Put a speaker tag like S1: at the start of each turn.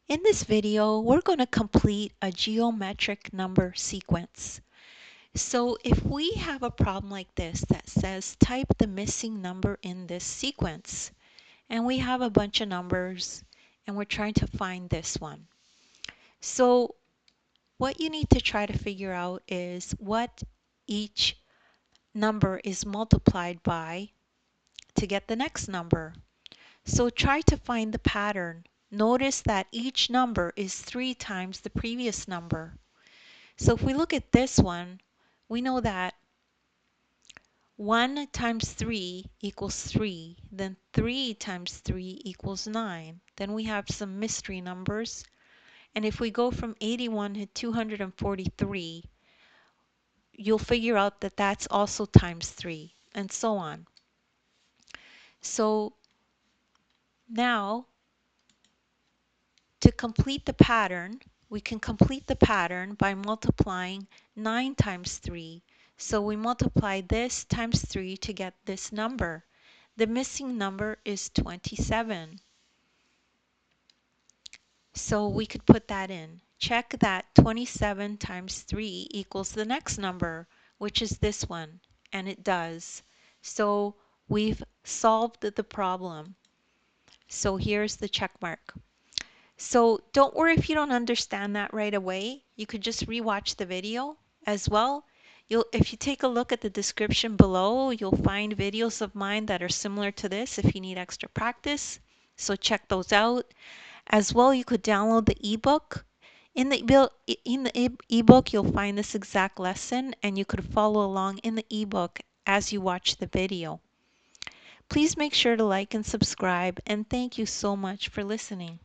S1: In this video, we're going to complete a geometric number sequence. So if we have a problem like this that says type the missing number in this sequence, and we have a bunch of numbers and we're trying to find this one. So what you need to try to figure out is what each number is multiplied by to get the next number. So try to find the pattern. Notice that each number is 3 times the previous number. So if we look at this one, we know that 1 times 3 equals 3, then 3 times 3 equals 9. Then we have some mystery numbers. And if we go from 81 to 243, you'll figure out that that's also times 3, and so on. So now, to complete the pattern, we can complete the pattern by multiplying 9 times 3. So we multiply this times 3 to get this number. The missing number is 27. So we could put that in. Check that 27 times 3 equals the next number, which is this one, and it does. So we've solved the problem. So here's the check mark. So don't worry if you don't understand that right away. You could just rewatch the video as well. If you take a look at the description below, you'll find videos of mine that are similar to this if you need extra practice. So check those out. As well, you could download the ebook. In the ebook, you'll find this exact lesson, and you could follow along in the ebook as you watch the video. Please make sure to like and subscribe, and thank you so much for listening.